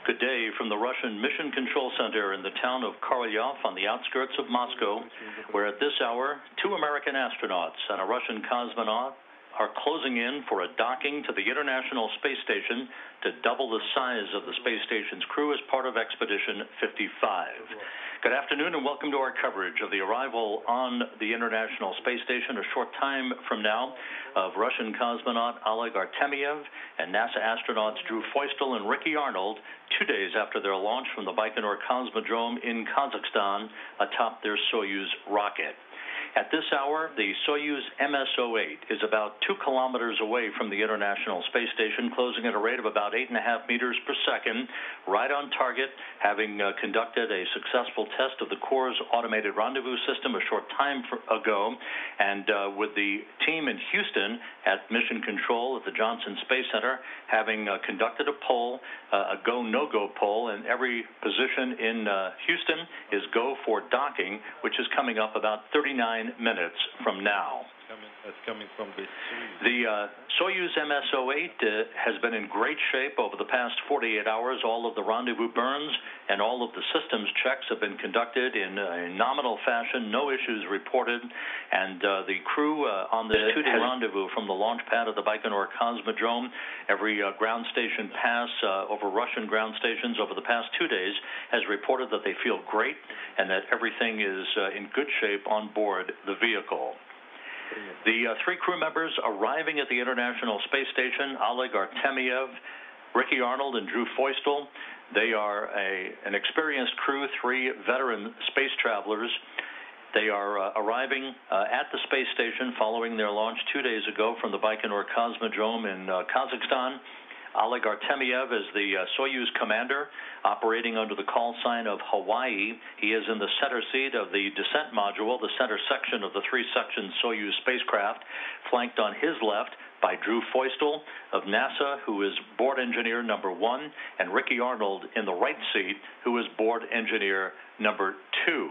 Good day from the Russian Mission Control Center in the town of Korolyov on the outskirts of Moscow, where at this hour, 2 American astronauts and a Russian cosmonaut are closing in for a docking to the International Space Station to double the size of the space station's crew as part of Expedition 55. Good afternoon and welcome to our coverage of the arrival on the International Space Station a short time from now of Russian cosmonaut Oleg Artemyev and NASA astronauts Drew Feustel and Ricky Arnold 2 days after their launch from the Baikonur Cosmodrome in Kazakhstan atop their Soyuz rocket. At this hour, the Soyuz MS-08 is about 2 kilometers away from the International Space Station, closing at a rate of about 8.5 meters per second, right on target, having conducted a successful test of the Corps' automated rendezvous system a short time ago, and with the team in Houston at Mission Control at the Johnson Space Center having conducted a poll, a go-no-go poll, and every position in Houston is go for docking, which is coming up about 39 minutes from now. The Soyuz MS-08 has been in great shape over the past 48 hours. All of the rendezvous burns and all of the systems checks have been conducted in a nominal fashion, no issues reported, and the crew on the 2-day rendezvous from the launch pad of the Baikonur Cosmodrome, every ground station pass over Russian ground stations over the past 2 days has reported that they feel great and that everything is in good shape on board the vehicle. The 3 crew members arriving at the International Space Station, Oleg Artemyev, Ricky Arnold, and Drew Feustel. They are an experienced crew, 3 veteran space travelers. They are arriving at the space station following their launch 2 days ago from the Baikonur Cosmodrome in Kazakhstan. Oleg Artemyev is the Soyuz commander, operating under the call sign of Hawaii. He is in the center seat of the descent module, the center section of the 3-section Soyuz spacecraft, flanked on his left by Drew Feustel of NASA, who is board engineer number 1, and Ricky Arnold in the right seat, who is board engineer number 2.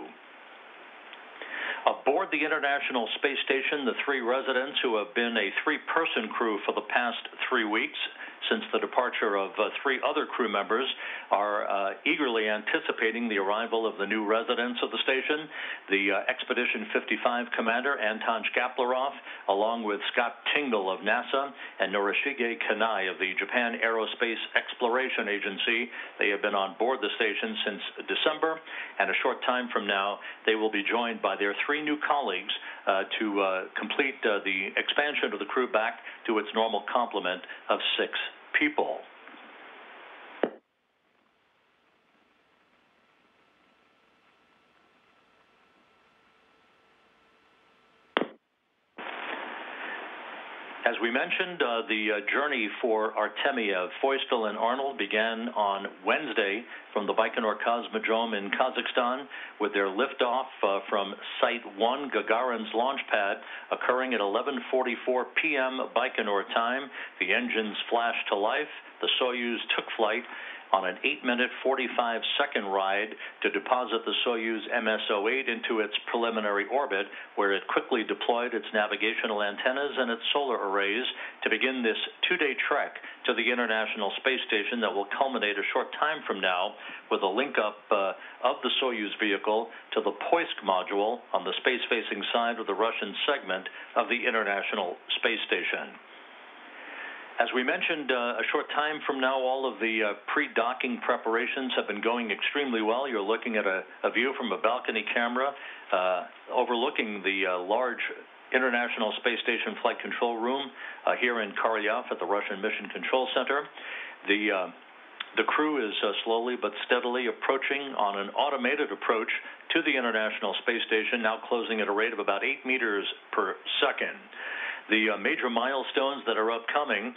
Aboard the International Space Station, the 3 residents who have been a 3-person crew for the past 3 weeks, since the departure of 3 other crew members, are eagerly anticipating the arrival of the new residents of the station. The Expedition 55 commander, Anton Shkaplerov, along with Scott Tingle of NASA and Norishige Kanai of the Japan Aerospace Exploration Agency. They have been on board the station since December, and a short time from now, they will be joined by their 3 new colleagues to complete the expansion of the crew back to its normal complement of 6 people. As we mentioned, the journey for Artemyev, Feustel, and Arnold began on Wednesday from the Baikonur Cosmodrome in Kazakhstan, with their liftoff from Site 1, Gagarin's launch pad, occurring at 11:44 p.m. Baikonur time. The engines flashed to life. The Soyuz took flight on an 8-minute, 45-second ride to deposit the Soyuz MS-08 into its preliminary orbit, where it quickly deployed its navigational antennas and its solar arrays to begin this 2-day trek to the International Space Station that will culminate a short time from now with a link-up of the Soyuz vehicle to the Poisk module on the space-facing side of the Russian segment of the International Space Station. As we mentioned, a short time from now, all of the pre-docking preparations have been going extremely well. You're looking at a view from a balcony camera overlooking the large International Space Station Flight Control Room here in Korolyov at the Russian Mission Control Center. The crew is slowly but steadily approaching on an automated approach to the International Space Station, now closing at a rate of about 8 meters per second. The major milestones that are upcoming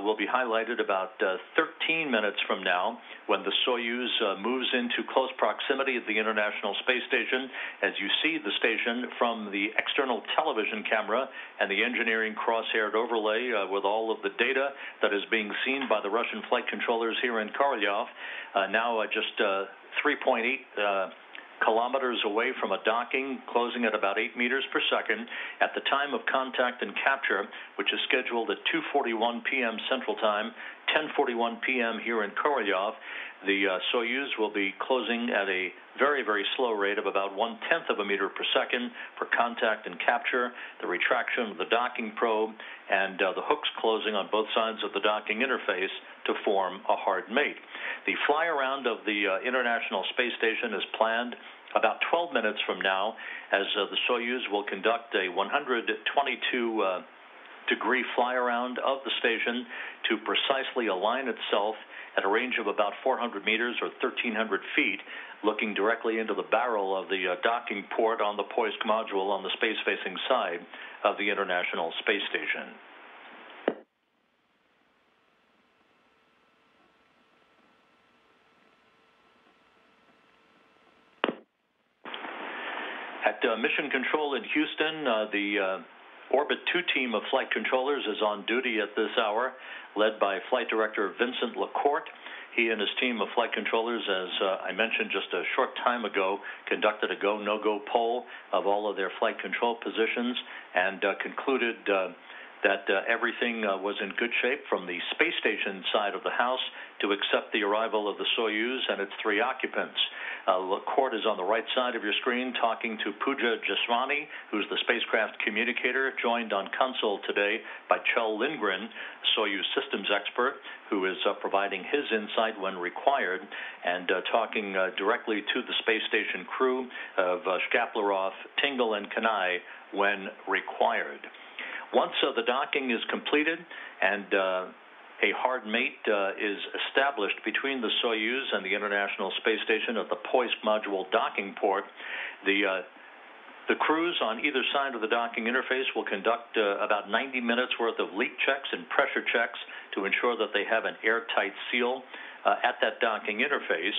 will be highlighted about 13 minutes from now, when the Soyuz moves into close proximity of the International Space Station, as you see the station from the external television camera and the engineering cross-haired overlay with all of the data that is being seen by the Russian flight controllers here in Korolyov, now just 3.8 kilometers away from a docking, closing at about 8 meters per second at the time of contact and capture, which is scheduled at 2:41 p.m. Central Time, 10:41 p.m. here in Korolyov. The Soyuz will be closing at a very, very slow rate of about 1/10 of a meter per second for contact and capture, the retraction of the docking probe, and the hooks closing on both sides of the docking interface to form a hard mate. The fly-around of the International Space Station is planned about 12 minutes from now, as the Soyuz will conduct a 122-degree fly-around of the station to precisely align itself at a range of about 400 meters or 1,300 feet, looking directly into the barrel of the docking port on the Poisk module on the space-facing side of the International Space Station. At Mission Control in Houston, the Orbit 2 team of flight controllers is on duty at this hour, led by Flight Director Vincent LaCourte. He and his team of flight controllers, as I mentioned just a short time ago, conducted a go, no-go poll of all of their flight control positions and concluded that everything was in good shape from the space station side of the house to accept the arrival of the Soyuz and its 3 occupants. LaCourte is on the right side of your screen talking to Pooja Jaswani, who's the spacecraft communicator, joined on console today by Kjell Lindgren, Soyuz systems expert, who is providing his insight when required, and talking directly to the space station crew of Shkaplerov, Tingle, and Kanai when required. Once the docking is completed and a hard mate is established between the Soyuz and the International Space Station at the Poisk module docking port, the crews on either side of the docking interface will conduct about 90 minutes worth of leak checks and pressure checks to ensure that they have an airtight seal at that docking interface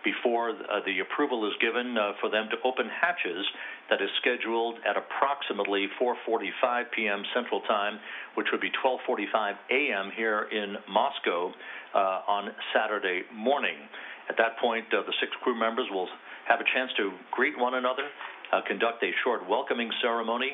before the approval is given for them to open hatches. That is scheduled at approximately 4:45 p.m. Central Time, which would be 12:45 a.m. here in Moscow on Saturday morning. At that point, the 6 crew members will have a chance to greet one another, conduct a short welcoming ceremony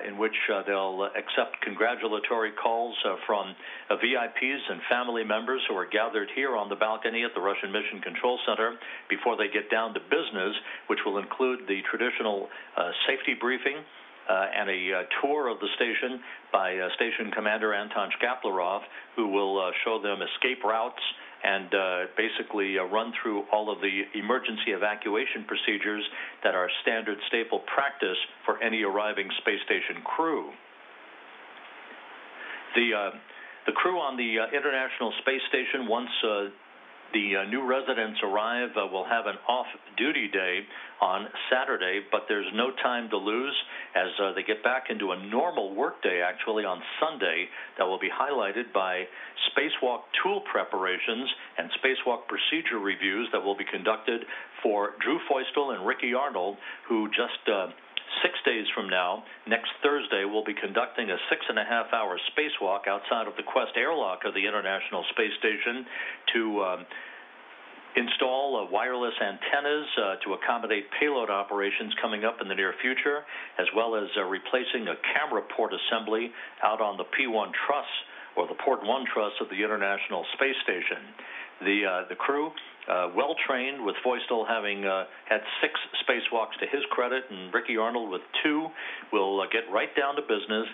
in which they'll accept congratulatory calls from VIPs and family members who are gathered here on the balcony at the Russian Mission Control Center before they get down to business, which will include the traditional safety briefing and a tour of the station by Station Commander Anton Shkaplerov, who will show them escape routes and basically run through all of the emergency evacuation procedures that are standard staple practice for any arriving space station crew. The crew on the International Space Station, once The new residents arrive, will have an off-duty day on Saturday, but there's no time to lose as they get back into a normal workday, actually, on Sunday that will be highlighted by spacewalk tool preparations and spacewalk procedure reviews that will be conducted for Drew Feustel and Ricky Arnold, who just 6 days from now, next Thursday, will be conducting a 6.5-hour spacewalk outside of the Quest airlock of the International Space Station to install wireless antennas to accommodate payload operations coming up in the near future, as well as replacing a camera port assembly out on the P1 truss, or the Port 1 truss of the International Space Station. The crew, well-trained, with Feustel having had 6 spacewalks to his credit, and Ricky Arnold with 2, will get right down to business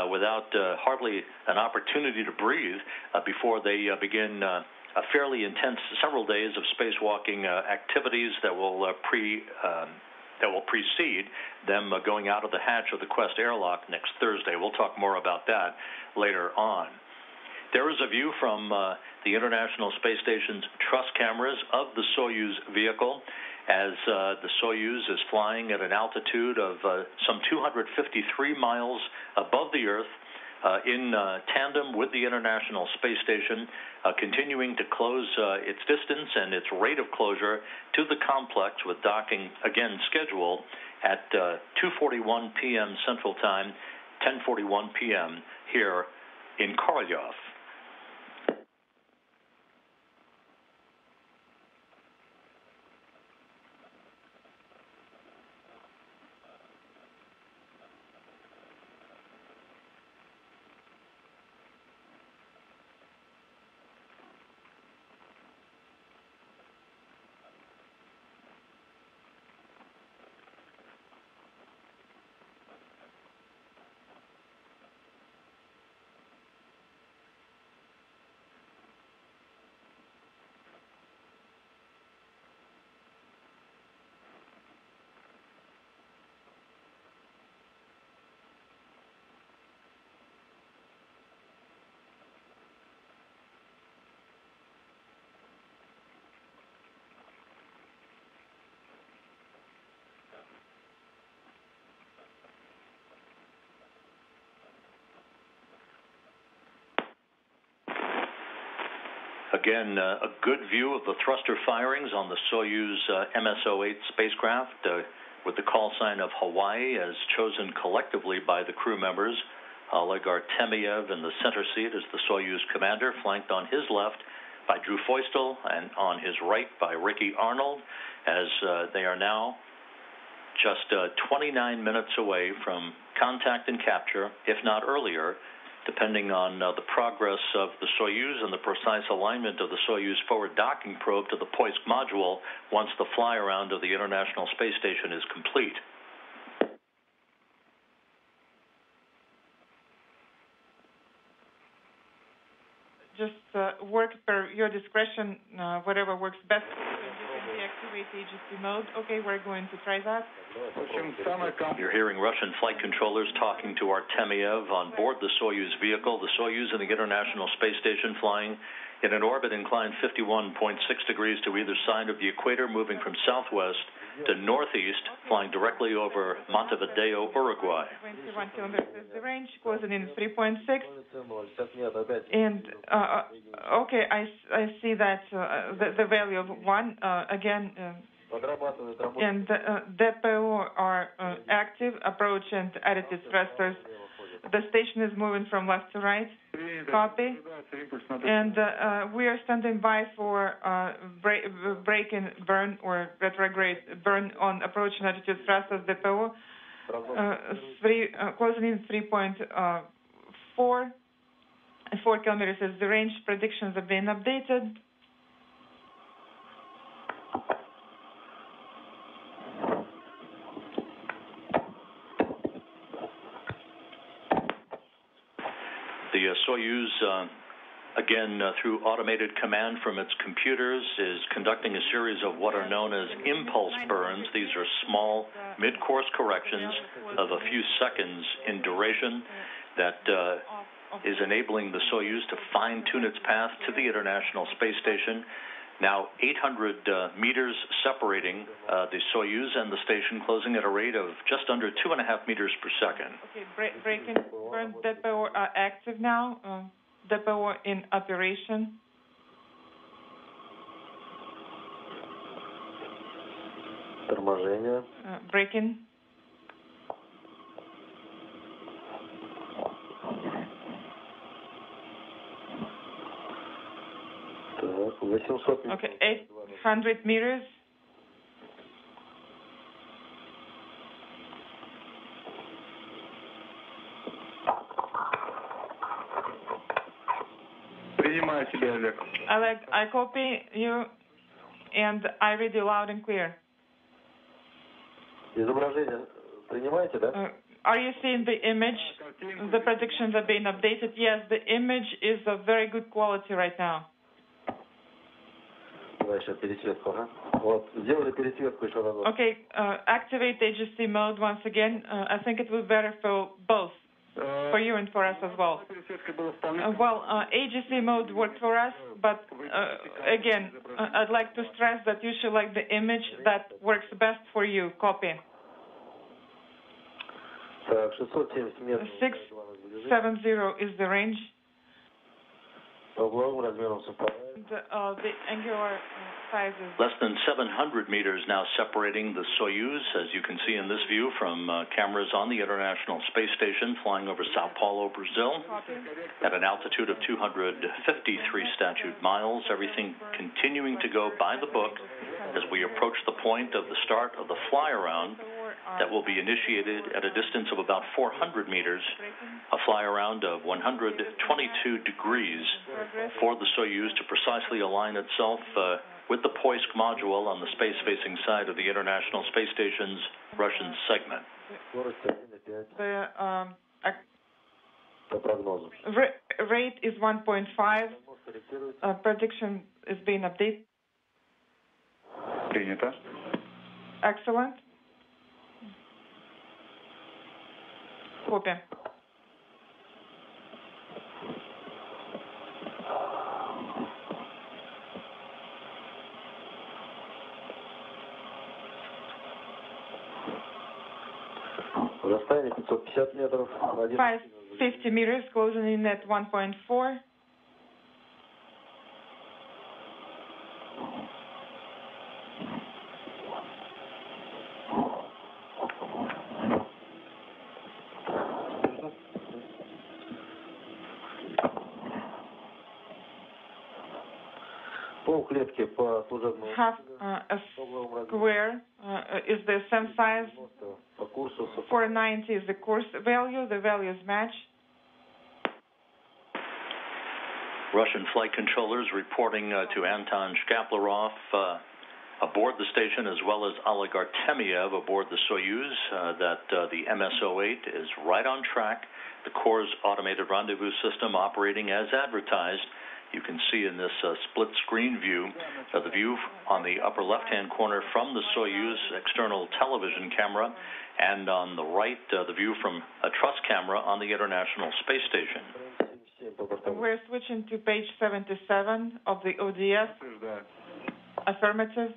without hardly an opportunity to breathe before they begin a fairly intense several days of spacewalking activities that will precede them going out of the hatch of the Quest airlock next Thursday. We'll talk more about that later on. There is a view from the International Space Station's truss cameras of the Soyuz vehicle as the Soyuz is flying at an altitude of some 253 miles above the Earth in tandem with the International Space Station, continuing to close its distance and its rate of closure to the complex, with docking again scheduled at 2:41 p.m. Central Time, 10:41 p.m. here in Korolyov. Again, a good view of the thruster firings on the Soyuz MS-08 spacecraft with the call sign of Hawaii as chosen collectively by the crew members. Oleg Artemyev in the center seat is the Soyuz commander, flanked on his left by Drew Feustel and on his right by Ricky Arnold, as they are now just 29 minutes away from contact and capture, if not earlier, depending on the progress of the Soyuz and the precise alignment of the Soyuz forward docking probe to the Poisk module once the fly-around of the International Space Station is complete. Just work per your discretion, whatever works best. You can deactivate AGC mode. Okay, we're going to try that. You're hearing Russian flight controllers talking to Artemyev on board the Soyuz vehicle. The Soyuz and the International Space Station flying in an orbit inclined 51.6 degrees to either side of the equator, moving from southwest to northeast, flying directly over Montevideo, Uruguay. 21 kilometers is the range, closing in 3.6. And, okay, I see that the value of 1, again, and DPO are active, approach and attitude thrusters. The station is moving from left to right. Copy. And we are standing by for break and burn or retrograde burn on approach and attitude thrusters DPO. Closing in 3.4. 4 kilometers is the range. Predictions have been updated. The Soyuz, again, through automated command from its computers, is conducting a series of what are known as impulse burns. These are small, mid-course corrections of a few seconds in duration that is enabling the Soyuz to fine-tune its path to the International Space Station. Now 800 meters separating the Soyuz and the station, closing at a rate of just under 2.5 meters per second. Okay, breaking. Burn depot are active now. Depot in operation. Торможение. Breaking. Так, 800 метров. Okay, 800 meters. Принимаю тебя, Олег. Oleg, I copy you, and I read you loud and clear. Изображение принимаете, да? Are you seeing the image? The predictions are being updated. Yes, the image is of very good quality right now. Дальше пересветку, ага. Вот, сделали пересветку еще разок. Okay, activate AGC mode once again. I think it will be better for both, for you and for us as well. AGC mode worked for us, but again, I'd like to stress that you should like the image that works best for you. Copy. Так, 670 метров. 670 is the range. По угловым размерам совпадает. The angular sizes. Less than 700 meters now separating the Soyuz, as you can see in this view from cameras on the International Space Station flying over Sao Paulo, Brazil, at an altitude of 253 statute miles. Everything continuing to go by the book as we approach the point of the start of the fly-around that will be initiated at a distance of about 400 meters, a fly-around of 122 degrees for the Soyuz to precisely align itself with the Poisk module on the space-facing side of the International Space Station's Russian segment. The rate is 1.5. Prediction is being updated. Принято. Excellent. Copy. Расстояние 550 метров. 550 meters, closing in at 1.4. Half a square is the same size. 490 is the course value. The values match. Russian flight controllers reporting to Anton Shkaplerov aboard the station, as well as Oleg Artemyev aboard the Soyuz, that the MS-08 is right on track. The Corps' automated rendezvous system operating as advertised. You can see in this split-screen view, the view on the upper left-hand corner from the Soyuz external television camera, and on the right, the view from a truss camera on the International Space Station. We're switching to page 77 of the ODS. Affirmative.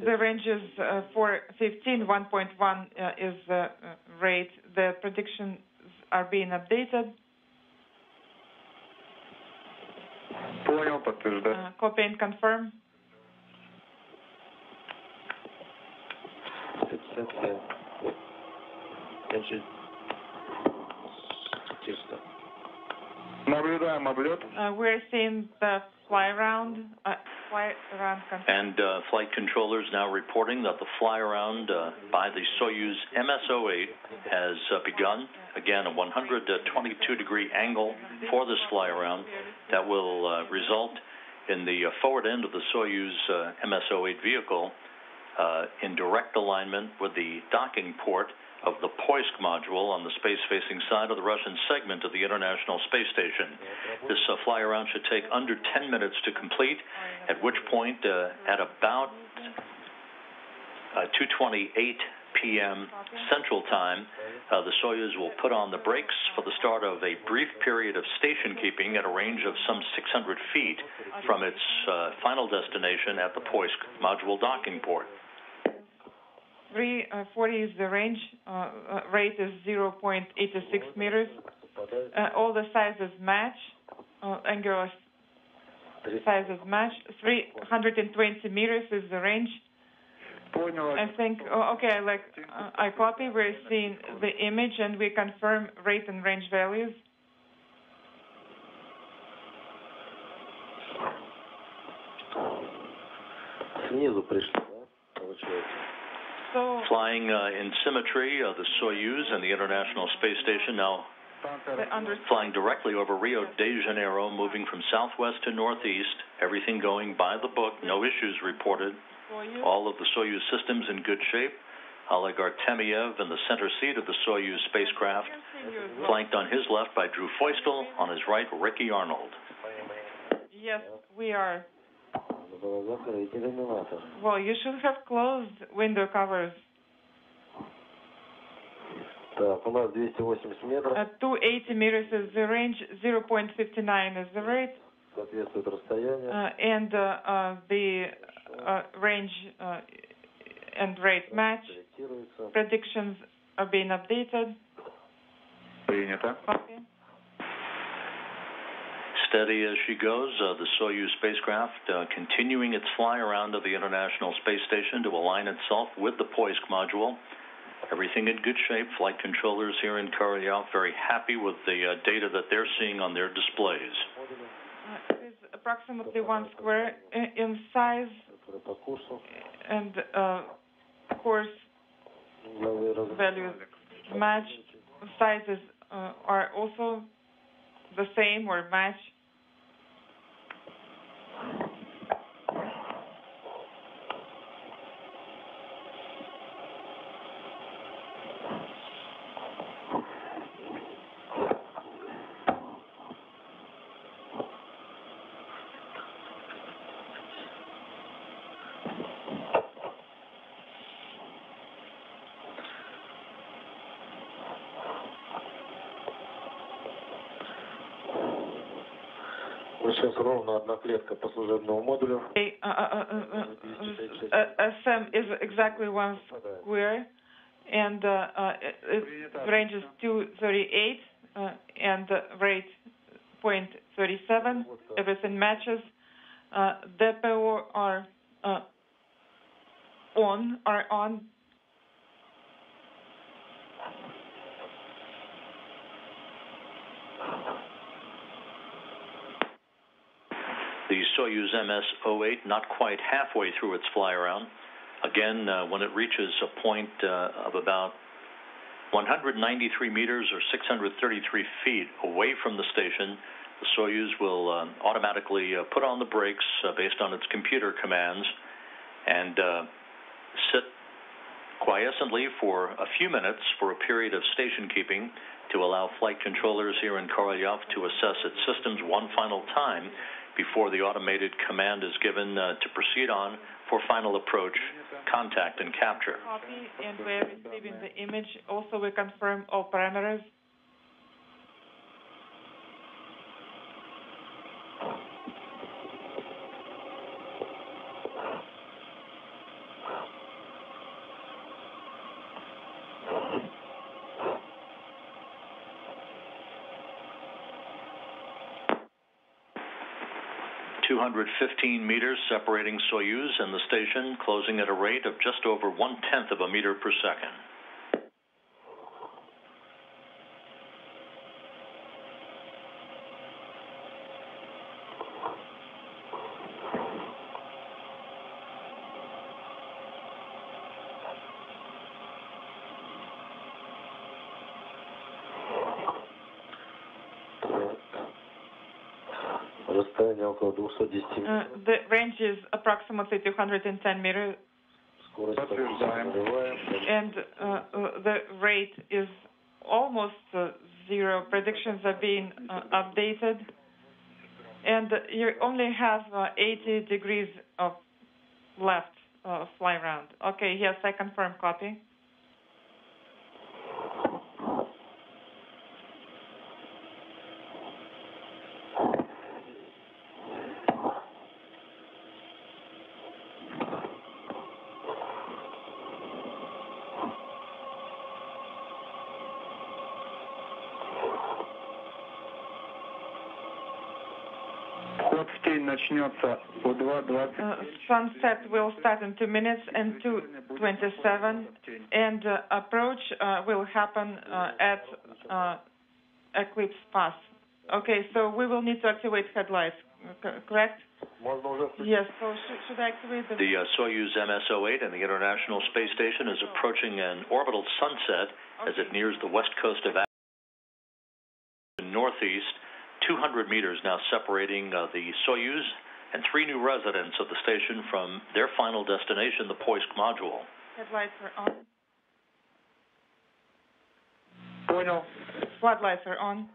The range is 415, 1.1 is the rate. The predictions are being updated. Понял, подтверждаю. Copy and confirm. Наблюдаем облет. We're seeing the fly-around. And flight controllers now reporting that the fly-around by the Soyuz MS-08 has begun. Again, a 122-degree angle for this fly-around that will result in the forward end of the Soyuz MS-08 vehicle in direct alignment with the docking port of the Poisk module on the space-facing side of the Russian segment of the International Space Station. This fly-around should take under 10 minutes to complete, at which point, at about 2:28 p.m. Central Time, the Soyuz will put on the brakes for the start of a brief period of station keeping at a range of some 600 feet from its final destination at the Poisk module docking port. 340 is the range. Rate is 0.86 meters. All the sizes match. Angular sizes match. 320 meters is the range. I think, okay, I copy, we're seeing the image and we confirm rate and range values. So, flying in symmetry, the Soyuz and the International Space Station now flying directly over Rio de Janeiro, moving from southwest to northeast, everything going by the book, no issues reported. All of the Soyuz systems in good shape. Oleg Artemyev in the center seat of the Soyuz spacecraft, flanked on his left by Drew Feustel, on his right, Ricky Arnold. Yes, we are. Well, you should have closed window covers. At 280 meters is the range, 0.59 is the rate. And the range and rate match. Predictions are being updated. Copy. Steady as she goes, the Soyuz spacecraft continuing its fly around of the International Space Station to align itself with the Poisk module. Everything in good shape. Flight controllers here in Korolyov very happy with the data that they're seeing on their displays. It is approximately 1 square in size, and course values match. Sizes are also the same or match. SM is exactly 1 square, and range is 238, and rate 0.37. Everything matches. DPO are on. The Soyuz MS-08 not quite halfway through its fly-around. Again, when it reaches a point of about 193 meters or 633 feet away from the station, the Soyuz will automatically put on the brakes based on its computer commands and sit quiescently for a few minutes for a period of station keeping to allow flight controllers here in Korolyov to assess its systems one final time before the automated command is given to proceed on for final approach, contact, and capture. Copy, and we're receiving the image. Also, we confirm all parameters. .215 meters separating Soyuz and the station, closing at a rate of just over 1/10 of a meter per second. The range is approximately 210 meters. And the rate is almost zero. Predictions are being updated. And you only have 80 degrees of left fly around. Okay, yes, I confirm. Copy. Sunset will start in 2 minutes and 2:27, and approach will happen at Eclipse Pass. Okay, so we will need to activate headlights, correct? Yes, so should I activate the... The Soyuz MS-08 and the International Space Station is approaching an orbital sunset as it nears the west coast of northeast. 200 meters now separating the Soyuz and 3 new residents of the station from their final destination, the Poisk module. Headlights are on. Понял. Floodlights are on.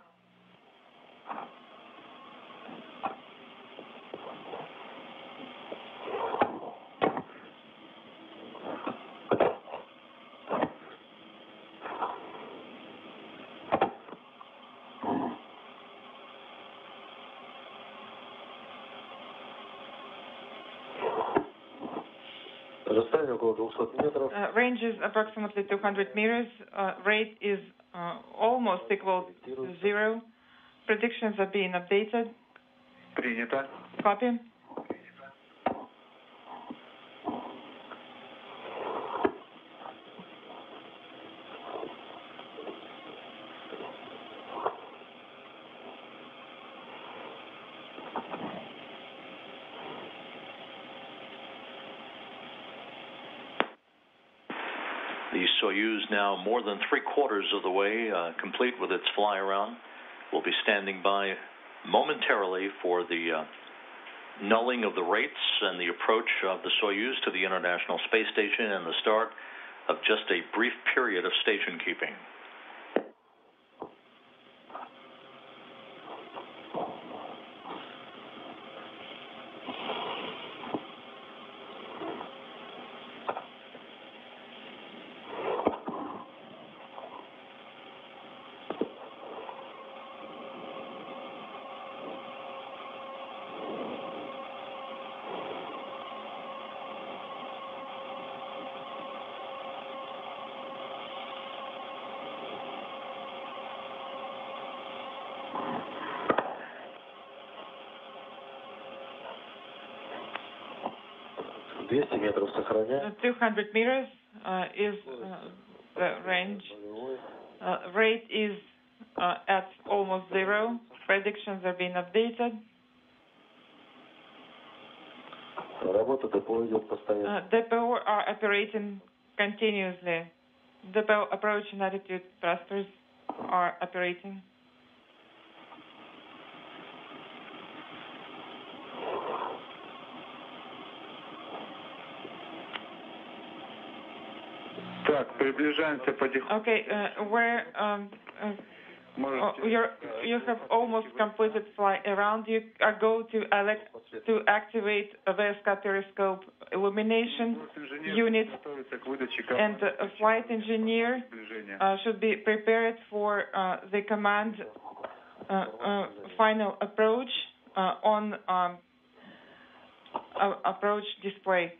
Range is approximately 200 meters. Rate is almost equal to zero. Predictions are being updated. Принято. Copy. The Soyuz, now more than 3/4 of the way complete with its fly-around, will be standing by momentarily for the nulling of the rates and the approach of the Soyuz to the International Space Station and the start of just a brief period of station keeping. Метров сохраняем. 200 meters is the range. Rate is at almost zero. Predictions are being updated. Работа ДПО идет постоянно. DPO are operating continuously. DPO approach and attitude thrusters are operating. Так, приближаемся потихоньку. Okay, where you have almost completed fly around. You are go to activate a VSK periscope illumination unit, and a flight engineer should be prepared for the command final approach on approach display.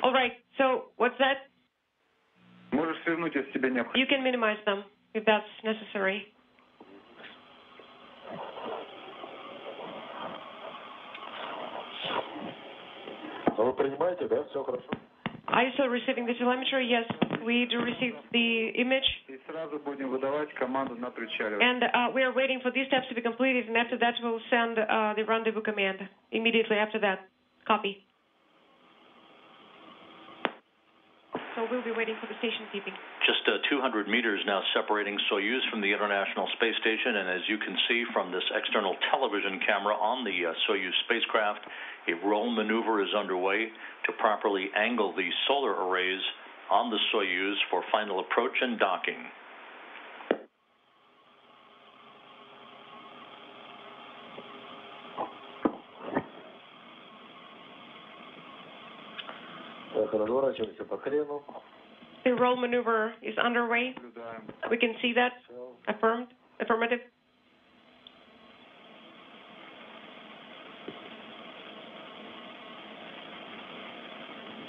All right, so what's that? You can minimize them if that's necessary. Вы принимаете, да? Все хорошо? Are you still receiving the telemetry? Yes, we do receive the image. And we are waiting for these steps to be completed, and after that we'll send the rendezvous command immediately after that. Copy. so we'll be waiting for the station keeping. Just 200 meters now separating Soyuz from the International Space Station, and as you can see from this external television camera on the Soyuz spacecraft, a roll maneuver is underway to properly angle the solar arrays on the Soyuz for final approach and docking. The roll maneuver is underway. We can see that. Affirmed. Affirmative.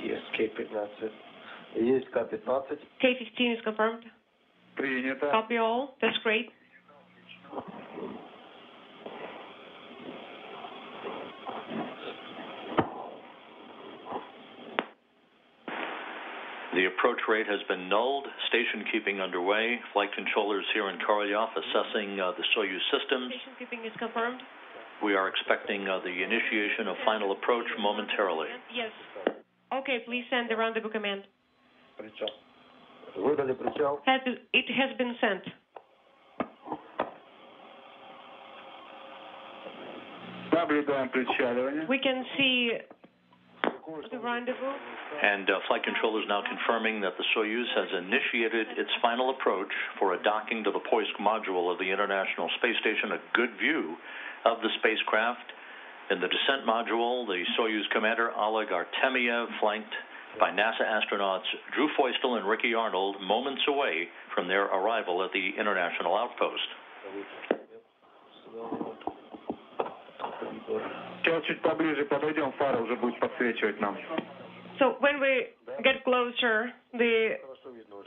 Есть K-15. Есть K-15. K-15 is confirmed. Принято. Copy all. That's great. The approach rate has been nulled. Station keeping underway. Flight controllers here in Korolyov assessing the Soyuz systems. Station keeping is confirmed. We are expecting the initiation of final approach momentarily. Yes. Okay, please send the rendezvous command. Выдали причал. It has been sent. Наблюдаем причаливание. We can see the rendezvous. And flight controllers now confirming that the Soyuz has initiated its final approach for a docking to the Poisk module of the International Space Station. A good view of the spacecraft. In the descent module, the Soyuz commander Oleg Artemyev, flanked by NASA astronauts Drew Feustel and Ricky Arnold, moments away from their arrival at the International Outpost. Сейчас чуть поближе подойдем, фара уже будет подсвечивать нам. So when we get closer, the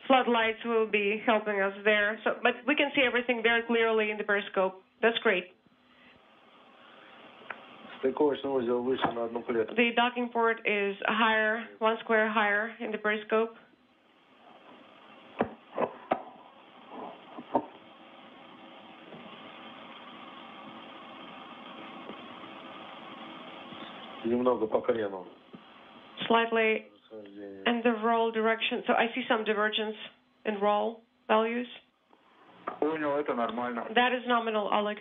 floodlights will be helping us there. So, but we can see everything very clearly in the periscope. That's great. Стыковочный узел выше на одну клетку. The docking port is higher, 1 square higher in the periscope. Немного по крену. Slightly in the roll direction. So I see some divergence in roll values. Понял, это нормально. That is nominal, Oleg.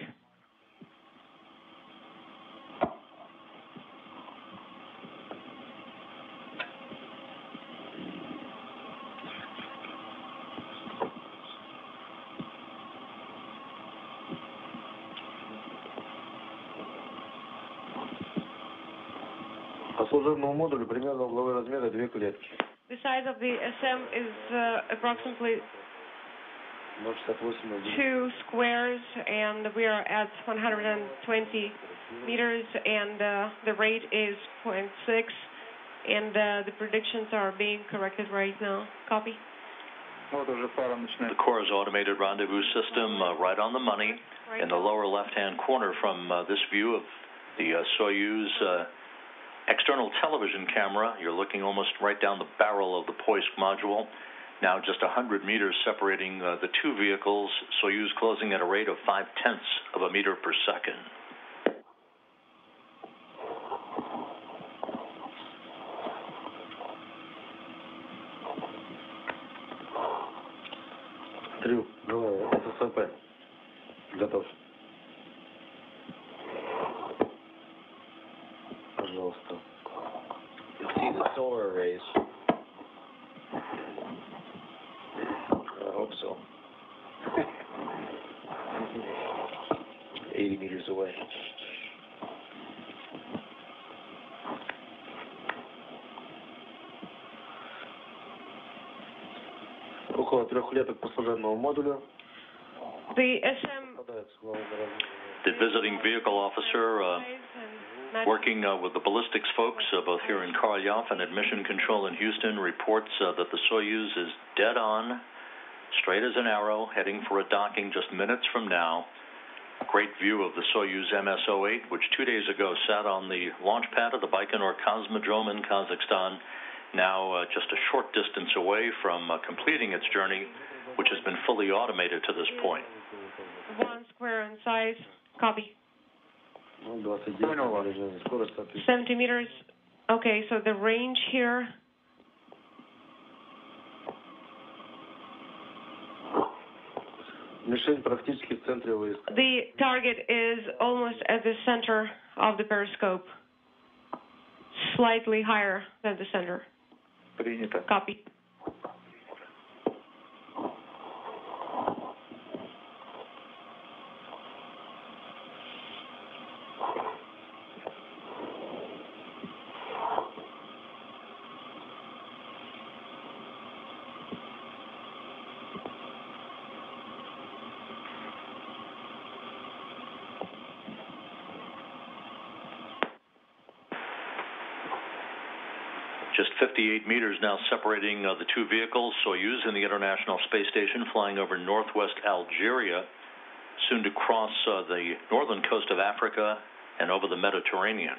По служебному модулю примерно угловые размеры 2 клетки. The size of the SM is approximately 2 squares, and we are at 120 meters, and the rate is 0.6, and the predictions are being corrected right now. Copy. The Corps' automated rendezvous system right on the money in the lower left-hand corner from this view of the Soyuz external television camera. You're looking almost right down the barrel of the Poisk module. Now just 100 meters separating the two vehicles. Soyuz closing at a rate of 0.5 of a meter per second. Трюк, давай, ССП. Готов. Пожалуйста. You see the solar arrays. I hope so. 80 meters away. Около 3 клеток по служебному модулю. The SM. The visiting vehicle officer working with the ballistics folks both here in Korolyov and at Mission Control in Houston reports that the Soyuz is dead on, straight as an arrow, heading for a docking just minutes from now. Great view of the Soyuz MS-08, which 2 days ago sat on the launch pad of the Baikonur Cosmodrome in Kazakhstan, now just a short distance away from completing its journey, which has been fully automated to this point. 1 square in size. Copy. 70 meters. Okay, so the range here Мишень практически в центре войск. The target is almost at the center of the periscope, slightly higher than the center. Принято. Copy. Just 58 meters now separating the two vehicles, Soyuz and the International Space Station, flying over northwest Algeria, soon to cross the northern coast of Africa and over the Mediterranean.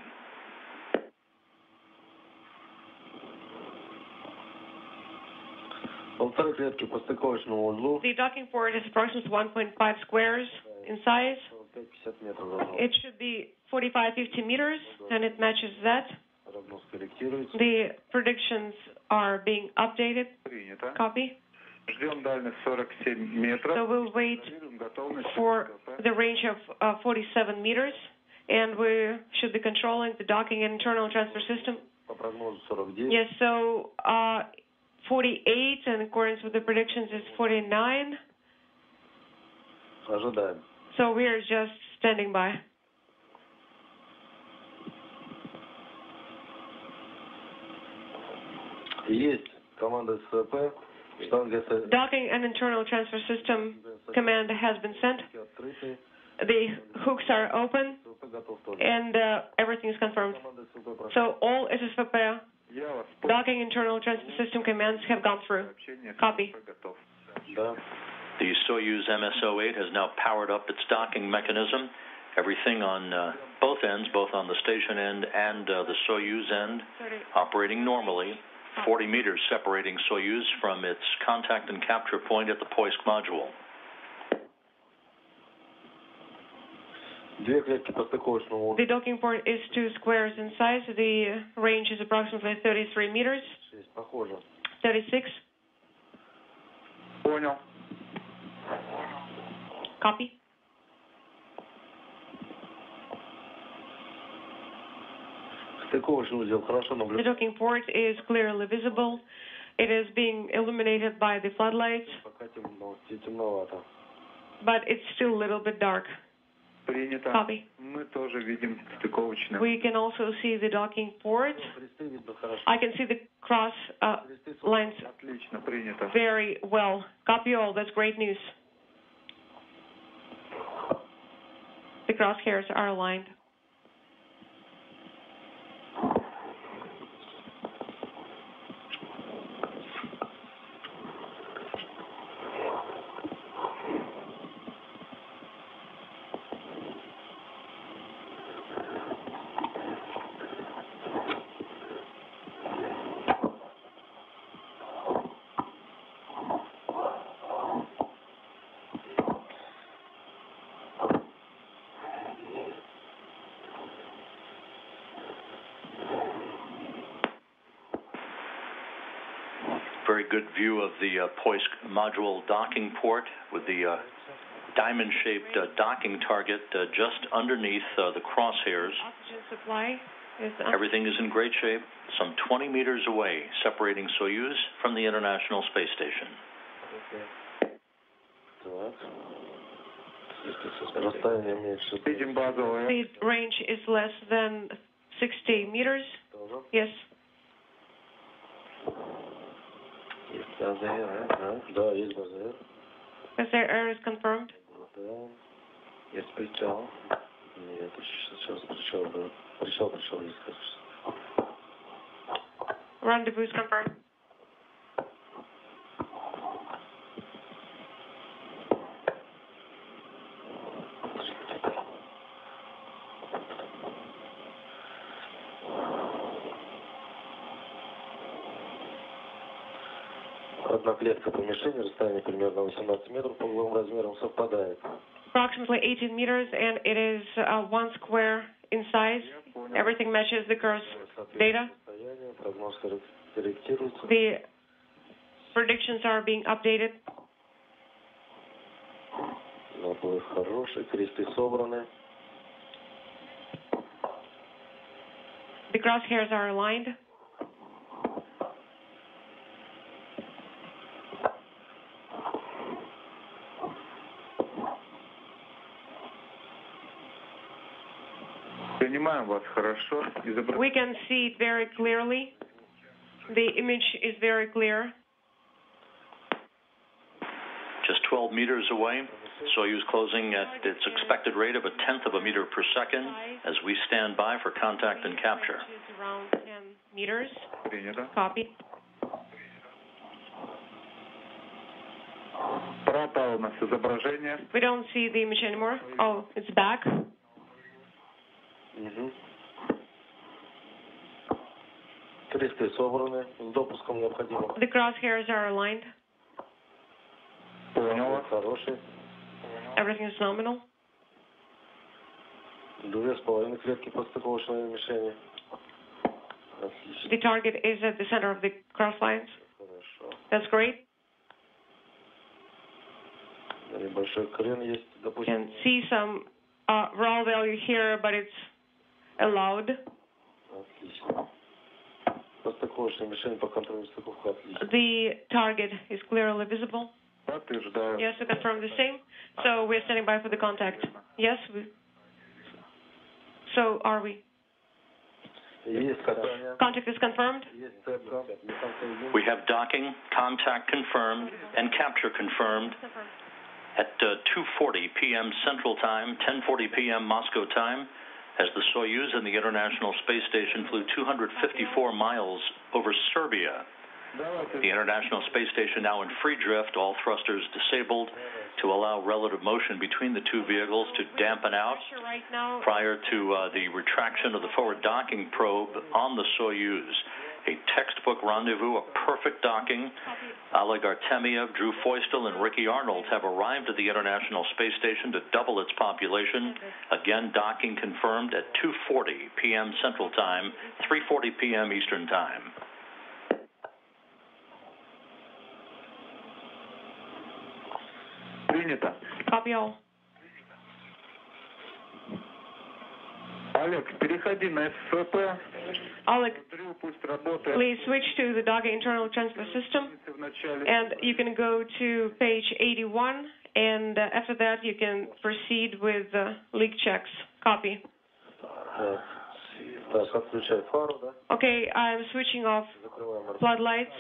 Полторы клетки по стыковочному узлу. The docking port is approximately 1.5 squares in size. 45-50 метров должно. It should be 45-50 meters, and it matches that. Прогноз корректируется. The predictions are being updated. Принято. Copy. Ждем дальность 47 метров. So we'll wait Проверим готовность for КП. the range of 47 meters, and we should be controlling the docking and internal transfer system. По прогнозу 49. Yes, so 48, in accordance with the predictions, is 49. Ожидаем. So we are just standing by. Есть команда СП. Штанга Docking and internal transfer system command has been sent. открыты. The hooks are open, СП готов тоже. and everything is confirmed. Команда СП прошу. So all SSVP Я вас docking internal transfer system commands have gone through. Сообщение Copy. готов. Да. The Soyuz MS-08 has now powered up its docking mechanism. Everything on both ends, both on the station end and the Soyuz end, operating normally. 40 meters separating Soyuz from its contact and capture point at the Poisk module. Две клетки по стыковочному узлу. The docking port is 2 squares in size. The range is approximately 33 meters, 6. Похоже. 36. Понял. Copy. Стыковочный узел хорошо The наблюдается. docking port is clearly visible. It is being illuminated by the floodlights, Пока темновато. but it's still a little bit dark. Принято. Copy. Мы тоже видим стыковочный. We can also see the docking port. Кресты видно хорошо. I can see the cross lines Отлично, принято. very well. Copy all. That's great news. The crosshairs are aligned. Very good view of the Poisk module docking port with the diamond-shaped docking target just underneath the crosshairs. Oxygen supply is Everything is in great shape, some 20 meters away, separating Soyuz from the International Space Station. Так. Расстояние меньше. Видим базовое. The range is less than 60 meters. Тоже. Yes. Есть БЗР, да? Да, есть БЗР. As the air is confirmed. Да. Есть причал. Нет, сейчас причал, да. Причал, есть, конечно. Rendezvous is confirmed. Одна клетка по мишени, расстояние примерно 18 метров, по угловым размерам совпадает. Approximately 18 meters, and it is 1 square in size. Everything matches the curse data. Расстояние, прогноз корректируется. The predictions are being updated. Теплый, хороший, кресты собраны. The crosshairs are aligned. Понимаем вас хорошо. We can see it very clearly. The image is very clear. Just 12 meters away, Soyuz closing at its expected rate of 1/10 of a meter per second as we stand by for contact and capture. Around 10 meters. Принято. Copy. Пропало у нас изображение. We don't see the image anymore. Oh, it's back. Угу. Кресты собраны. С допуском необходимо. The crosshairs are aligned. Понял. Хороший. Everything is nominal. 2,5 клетки подстыковочной мишени. Отлично. The target is at the center of the cross lines. Хорошо. That's great. Небольшой крен есть, You допустим. can see some raw value here, but it's allowed. Отлично. Подстыковочная мишень по контролю стыковка. Отлично. The target is clearly visible. Подтверждаю. Yes, to confirm the same. So we're standing by for the contact. Yes. So are we? Есть касание. Contact is confirmed. Есть цепка. We have docking, contact confirmed, and capture confirmed at 2:40 p.m. Central Time, 10:40 p.m. Moscow time, as the Soyuz and the International Space Station flew 254 miles over Serbia. The International Space Station now in free drift, all thrusters disabled to allow relative motion between the two vehicles to dampen out prior to the retraction of the forward docking probe on the Soyuz. A textbook rendezvous, a perfect docking. Oleg Artemyev, Drew Feustel, and Ricky Arnold have arrived at the International Space Station to double its population. Again, docking confirmed at 2:40 p.m. Central Time, 3:40 p.m. Eastern Time. Принято. Copy all. Олег, переходи на СФП. Oleg, Дрю пусть работает. please switch to the docking internal transfer system, В начале. and you can go to page 81, and after that you can proceed with leak checks. Copy. Так, отключай фару, да? Okay, I'm switching off Закрываем. floodlights.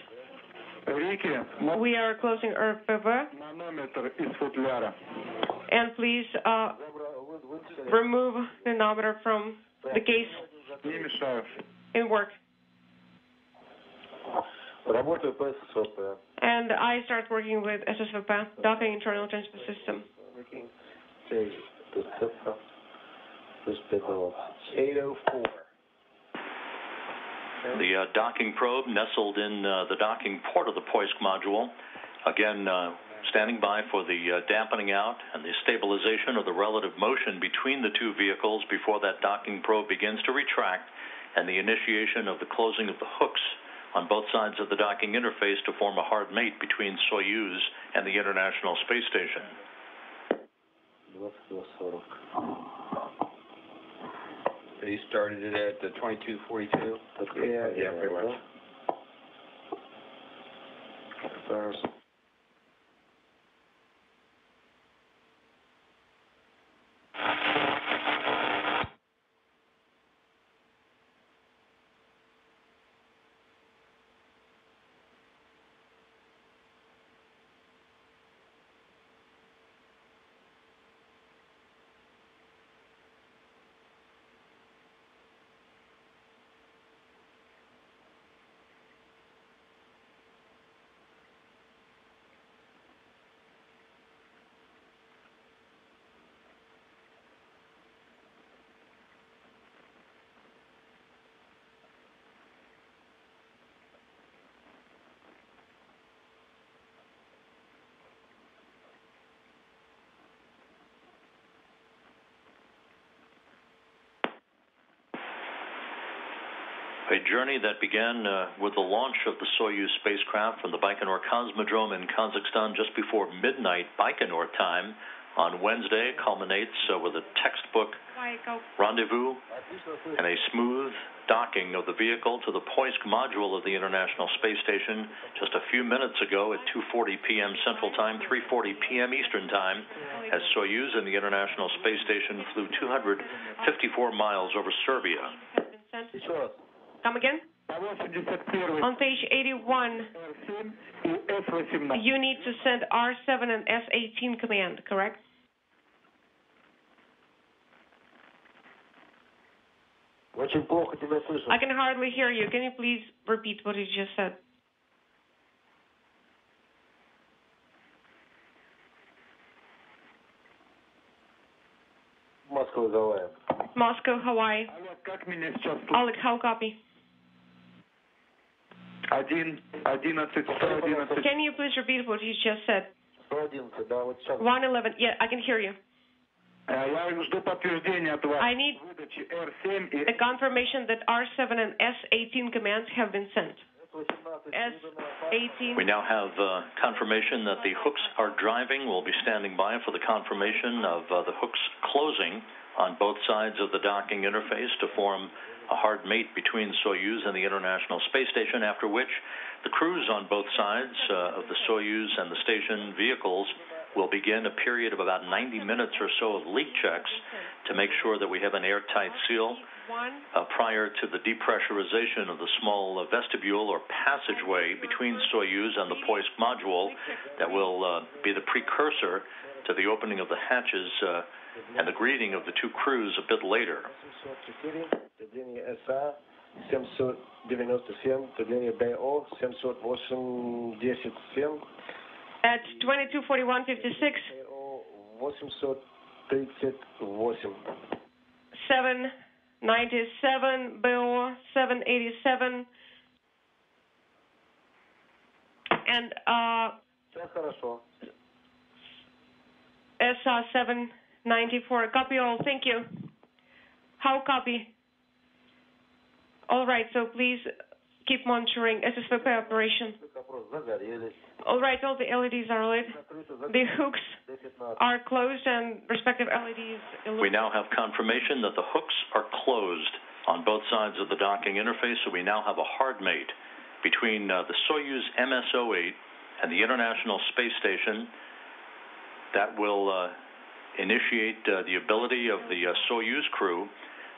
Рики, We are closing RPV, манометр из футляра. and please remove the manometer from the case Не мешаю. in work. Работаю по ССВП. And I start working with SSVP, docking internal transfer system. Тут цепка. Плюс 15. 8:04. The docking probe nestled in the docking port of the Poisk module. Again, standing by for the dampening out and the stabilization of the relative motion between the two vehicles before that docking probe begins to retract, and the initiation of the closing of the hooks on both sides of the docking interface to form a hard mate between Soyuz and the International Space Station. 22:40. You started it at 22:42? Yeah, pretty much. Stars. A journey that began with the launch of the Soyuz spacecraft from the Baikonur Cosmodrome in Kazakhstan just before midnight Baikonur time on Wednesday culminates with a textbook rendezvous and a smooth docking of the vehicle to the Poisk module of the International Space Station just a few minutes ago at 2:40 p.m. Central Time, 3:40 p.m. Eastern Time, as Soyuz and the International Space Station flew 254 miles over Serbia. Come again? On page 81, you need to send R7 and S18 command, correct? I can hardly hear you. Can you please repeat what you just said? Moscow, Hawaii. Moscow, Hawaii. Oleg, how copy? 11, 111. Can you please repeat what you just said? 111, да, вот сейчас. 111. Yeah, I can hear you. Я жду подтверждения от вас. I need Выдачи R7 и a confirmation that R7 and S18 commands have been sent. S18. We now have confirmation that the hooks are driving. We'll be standing by for the confirmation of the hooks closing on both sides of the docking interface to form a hard mate between Soyuz and the International Space Station, after which the crews on both sides of the Soyuz and the station vehicles will begin a period of about 90 minutes or so of leak checks to make sure that we have an airtight seal prior to the depressurization of the small vestibule or passageway between Soyuz and the Poisk module that will be the precursor to the opening of the hatches and the greeting of the two crews a bit later. Соединение СА 797, соединение БО 787. At 22:41:56. 838. 797, BO 787, and Все хорошо. SA 794. Copy all. Thank you. How copy? All right, so please keep monitoring SSVP operation. All right, all the LEDs are lit. The hooks are closed and respective LEDs illuminate. We now have confirmation that the hooks are closed on both sides of the docking interface, so we now have a hard mate between the Soyuz MS-08 and the International Space Station that will initiate the ability of the Soyuz crew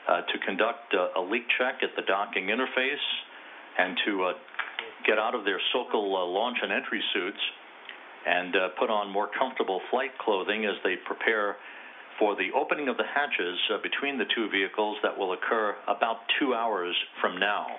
to conduct a leak check at the docking interface and to get out of their Sokol launch and entry suits and put on more comfortable flight clothing as they prepare for the opening of the hatches between the two vehicles that will occur about 2 hours from now.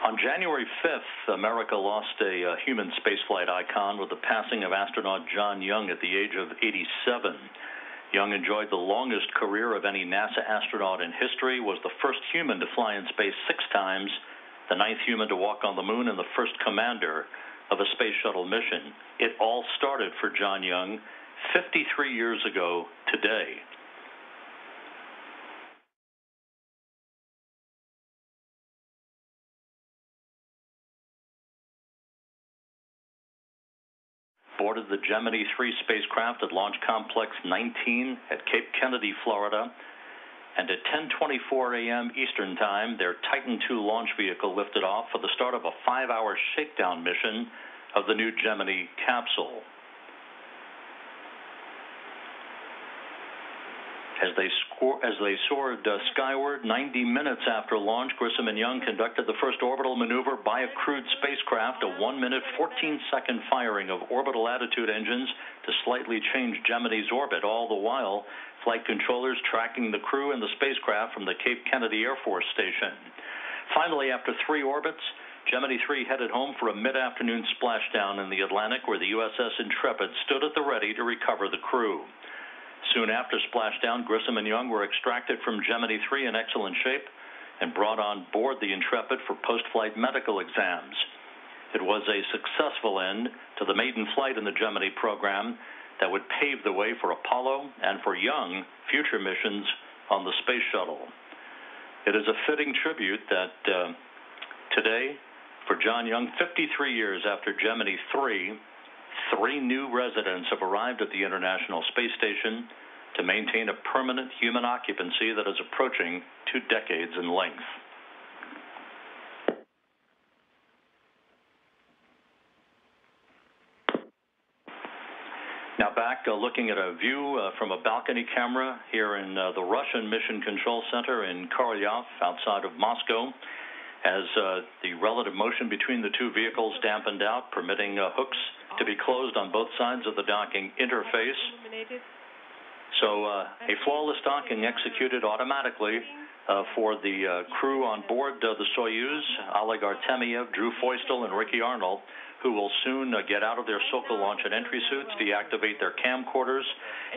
On January 5th, America lost a human spaceflight icon with the passing of astronaut John Young at the age of 87. Young enjoyed the longest career of any NASA astronaut in history, was the first human to fly in space 6 times, the 9th human to walk on the moon, and the first commander of a space shuttle mission. It all started for John Young 53 years ago today. Boarded the Gemini 3 spacecraft at Launch Complex 19 at Cape Kennedy, Florida, and at 10:24 a.m. Eastern Time, their Titan II launch vehicle lifted off for the start of a 5-hour shakedown mission of the new Gemini capsule. As they soared skyward, 90 minutes after launch, Grissom and Young conducted the first orbital maneuver by a crewed spacecraft, a 1-minute, 14-second firing of orbital attitude engines to slightly change Gemini's orbit, all the while flight controllers tracking the crew and the spacecraft from the Cape Kennedy Air Force Station. Finally, after 3 orbits, Gemini 3 headed home for a mid-afternoon splashdown in the Atlantic, where the USS Intrepid stood at the ready to recover the crew. Soon after splashdown, Grissom and Young were extracted from Gemini 3 in excellent shape and brought on board the Intrepid for post-flight medical exams. It was a successful end to the maiden flight in the Gemini program that would pave the way for Apollo and for young future missions on the space shuttle. It is a fitting tribute that today, for John Young, 53 years after Gemini 3, 3 new residents have arrived at the International Space Station to maintain a permanent human occupancy that is approaching 2 decades in length. Now back looking at a view from a balcony camera here in the Russian Mission Control Center in Korolyov outside of Moscow, as the relative motion between the 2 vehicles dampened out, permitting hooks to be closed on both sides of the docking interface. So a flawless docking executed automatically for the crew on board the Soyuz, Oleg Artemyev, Drew Feustel, and Ricky Arnold, who will soon get out of their Sokol launch and entry suits, deactivate their camcorders,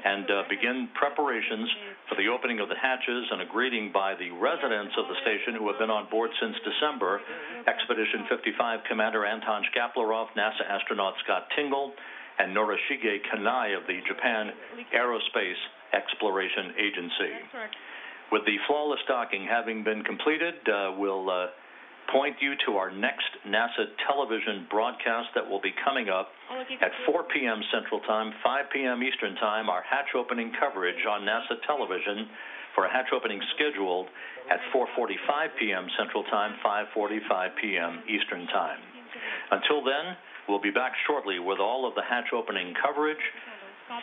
and begin preparations for the opening of the hatches and a greeting by the residents of the station who have been on board since December, Expedition 55 Commander Anton Shkaplerov, NASA astronaut Scott Tingle, and Norishige Kanai of the Japan Aerospace Exploration Agency. With the flawless docking having been completed, we'll point you to our next NASA television broadcast that will be coming up at 4 p.m. Central Time, 5 p.m. Eastern Time, our hatch opening coverage on NASA television for a hatch opening scheduled at 4:45 p.m. Central Time, 5:45 p.m. Eastern Time. Until then, we'll be back shortly with all of the hatch opening coverage.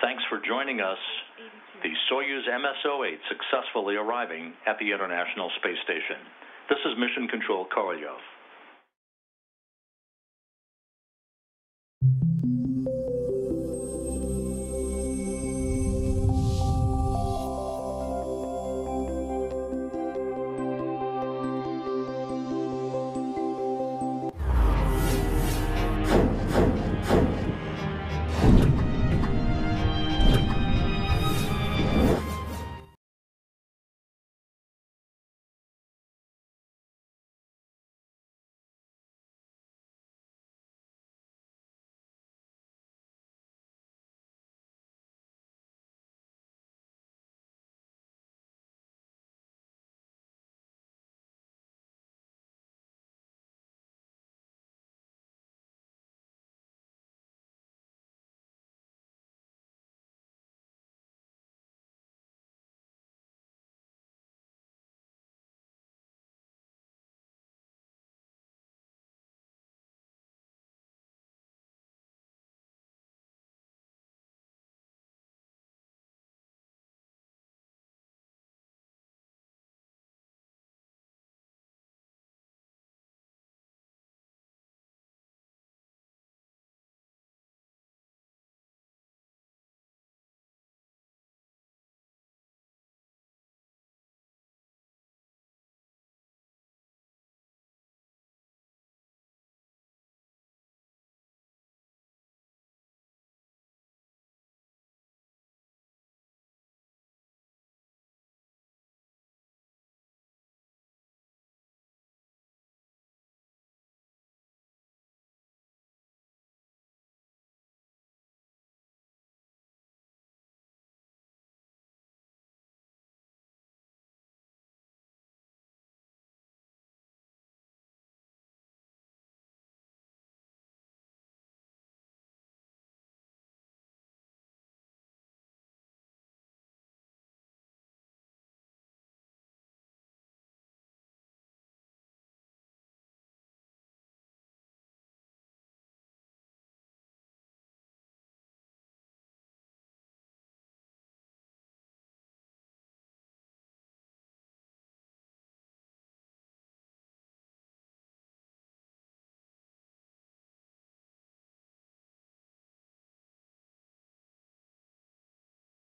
Thanks for joining us. The Soyuz MS-08 successfully arriving at the International Space Station. This is Mission Control Korolyov.